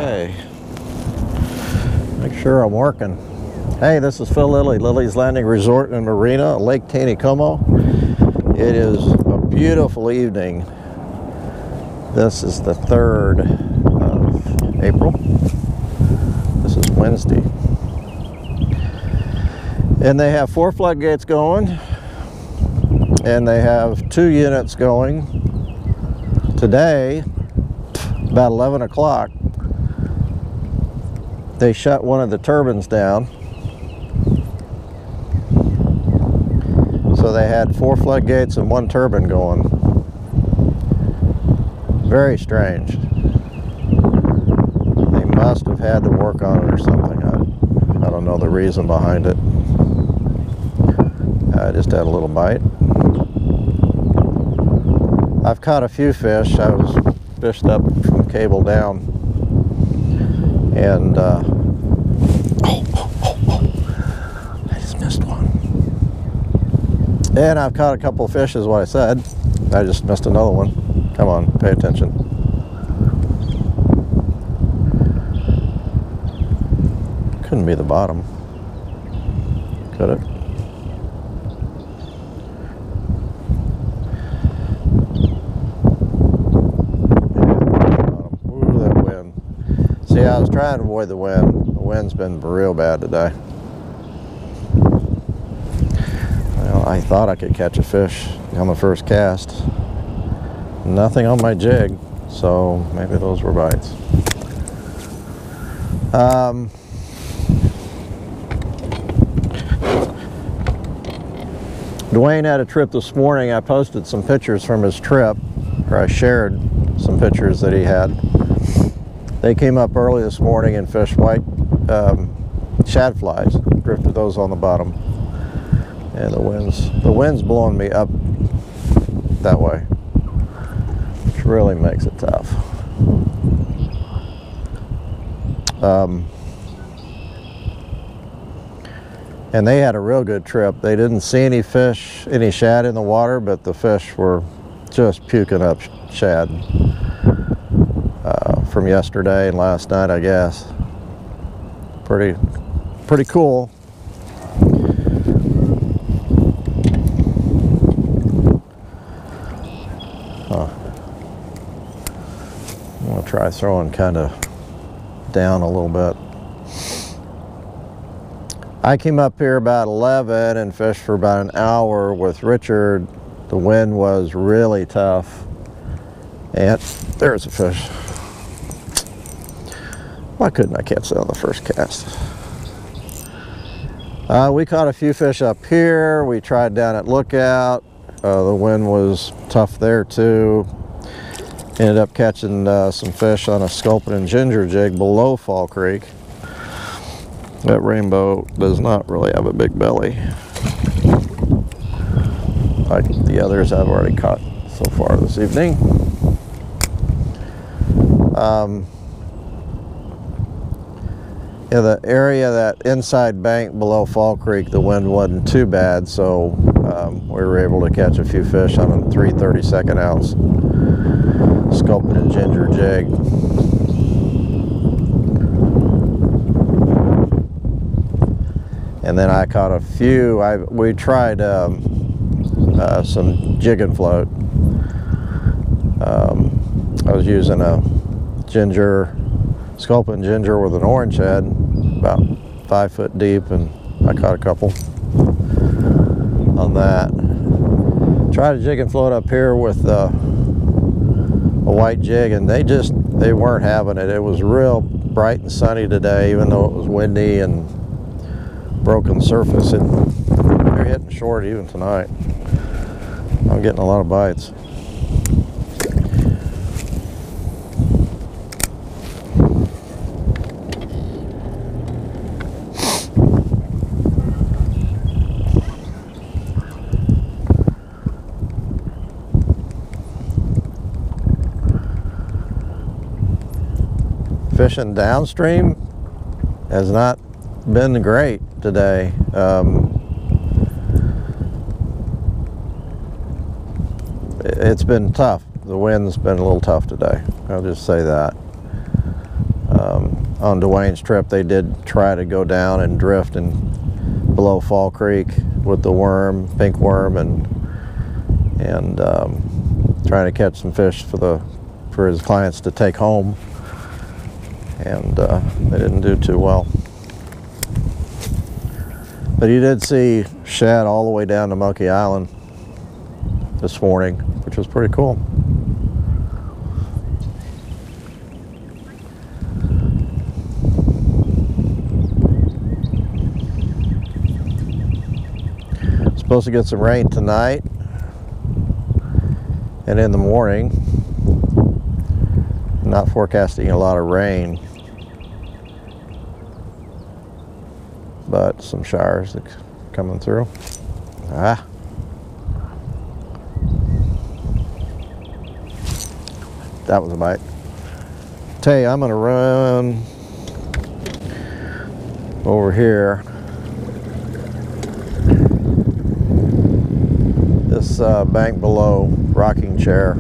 Okay, make sure I'm working. Hey, this is Phil Lilley, Lilley's Landing Resort and Marina, Lake Taneycomo. It is a beautiful evening. This is the 3rd of April. This is Wednesday. And they have 4 floodgates going, and they have 2 units going. Today, about 11 o'clock, they shut one of the turbines down. So they had 4 floodgates and 1 turbine going. Very strange. They must have had to work on it or something. I don't know the reason behind it. I just had a little bite. I've caught a few fish. I was fished up from cable down, and I just missed one. And I've caught a couple of fish, is what I said. I just missed another one. Come on, pay attention. Couldn't be the bottom, could it? Yeah, I was trying to avoid the wind. The wind's been real bad today. Well, I thought I could catch a fish on the first cast. Nothing on my jig, so maybe those were bites. Dwayne had a trip this morning. I posted some pictures from his trip, or I shared some pictures that he had. They came up early this morning and fished white shad flies, drifted those on the bottom, and the wind's blowing me up that way, which really makes it tough. And they had a real good trip. They didn't see any fish, any shad in the water, but the fish were just puking up shad. From yesterday and last night, I guess. Pretty cool. I'm gonna try throwing kind of down a little bit. I came up here about 11 and fished for about an hour with Richard. The wind was really tough. And there's a fish. Why couldn't I catch that on the first cast? We caught a few fish up here. We tried down at Lookout. The wind was tough there too. Ended up catching some fish on a sculpin and ginger jig below Fall Creek. That rainbow does not really have a big belly like the others I've already caught so far this evening. Yeah, the area, that inside bank below Fall Creek, the wind wasn't too bad, so we were able to catch a few fish on a 3/32 ounce sculpin and ginger jig. And then I caught a few. We tried some jig and float. I was using a sculpin ginger with an orange head, about 5 foot deep, and I caught a couple on that. Tried a jig and float up here with a white jig, and they weren't having it. It was real bright and sunny today, even though it was windy and broken surface. They're hitting short even tonight. I'm getting a lot of bites. Fishing downstream has not been great today. It's been tough. The wind's been a little tough today. I'll just say that. On Dwayne's trip, they did try to go down and drift and below Fall Creek with the worm, pink worm, and trying to catch some fish for his clients to take home, and they didn't do too well. But he did see shad all the way down to Monkey Island this morning, which was pretty cool. Supposed to get some rain tonight and in the morning. Not forecasting a lot of rain, but some showers coming through. That was a bite. Tell you, I'm gonna run over here. This bank below, rocking chair.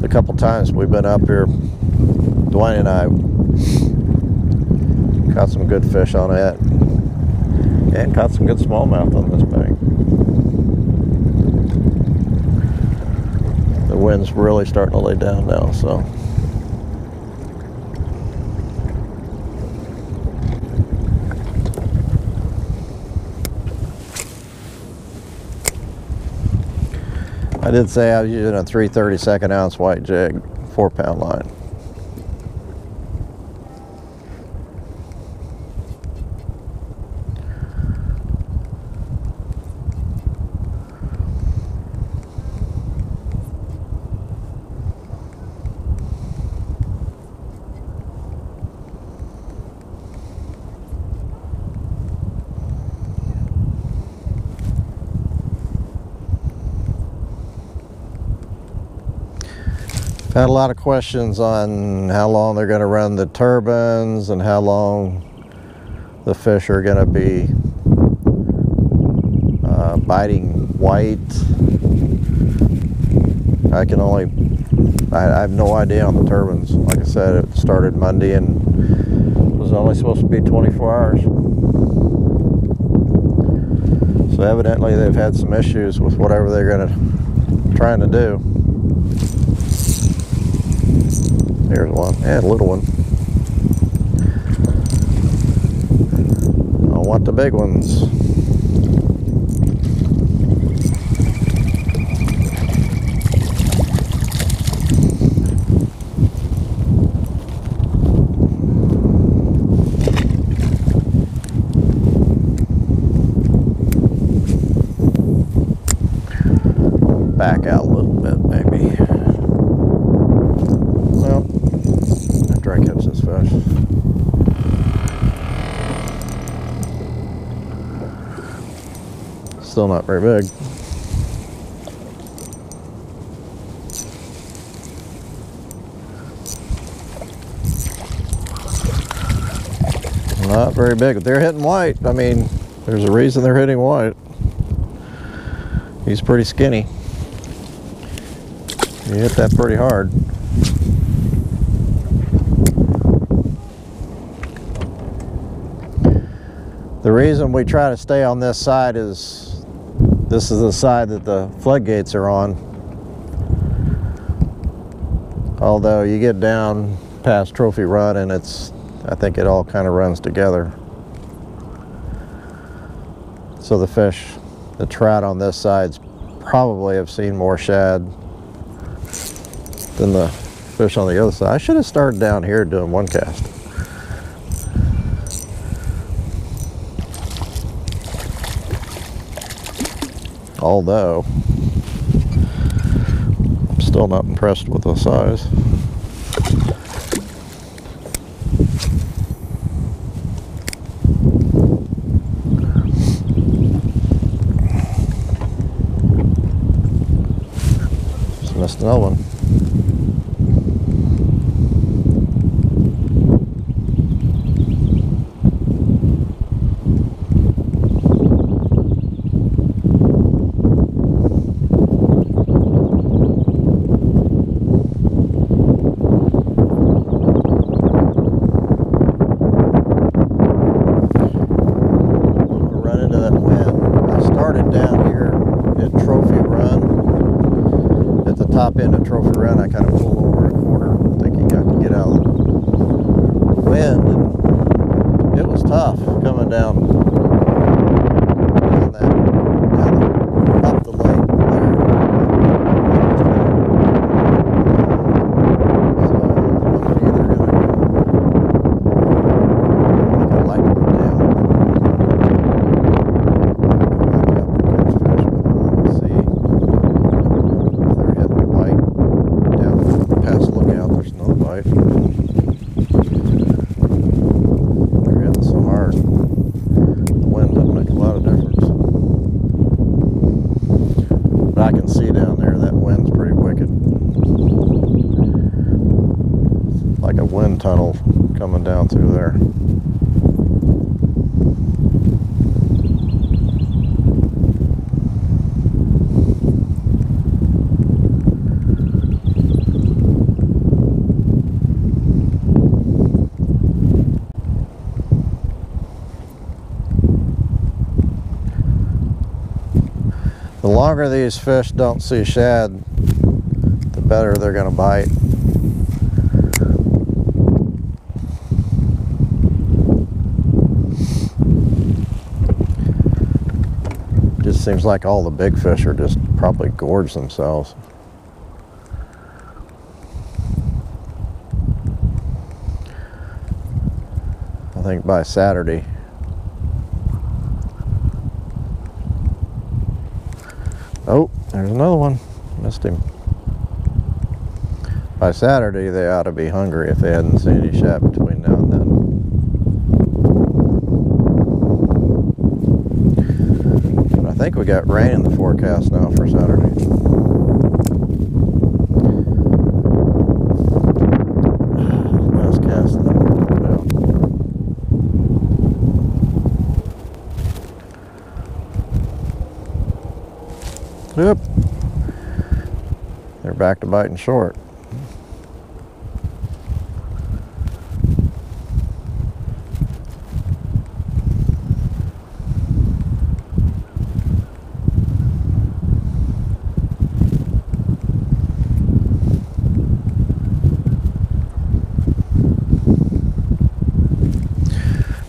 A couple times we've been up here, Dwayne and I caught some good fish on it, and caught some good smallmouth on this bank. The wind's really starting to lay down now, so. I did say I was using a 3/32 ounce white jig, 4-pound line. Had a lot of questions on how long they're going to run the turbines and how long the fish are going to be biting white. I have no idea on the turbines. Like I said, it started Monday and was only supposed to be 24 hours. So evidently they've had some issues with whatever they're trying to do. There's one, and a little one. I want the big ones. Back out a little bit, maybe. Well, after I catch this fish. Still not very big. Not very big, but they're hitting white. I mean, there's a reason they're hitting white. He's pretty skinny. You hit that pretty hard. The reason we try to stay on this side is this is the side that the floodgates are on. Although you get down past Trophy Run and I think it all kind of runs together. So the trout on this side's probably have seen more shad than the fish on the other side. I should have started down here doing one cast. Although, I'm still not impressed with the size. Just missed another one. top end of Trophy Run, I kind of pulled over a corner thinking I could get out of the wind, and it was tough coming down up the lake there. So I'm either going to go, I like to go down, go back up and catch fish, but I want to see if they're hitting the bite. Down past Lookout, there's no bite. They're hitting so hard. The wind doesn't make a lot of difference. But I can see down there that wind's pretty wicked. Like a wind tunnel coming down through there. The longer these fish don't see shad, the better they're going to bite. Just seems like all the big fish are just probably gorge themselves. I think by Saturday. Oh, there's another one. Missed him. By Saturday, they ought to be hungry if they hadn't seen any shad between now and then. But I think we got rain in the forecast now for Saturday. Nice cast though. Yep. They're back to biting short.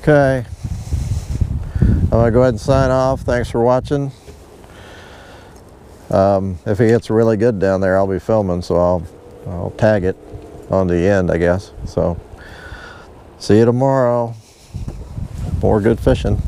Okay. I'm going to go ahead and sign off. Thanks for watching. If he hits really good down there, I'll be filming, so I'll tag it on the end, I guess. So, see you tomorrow. More good fishing.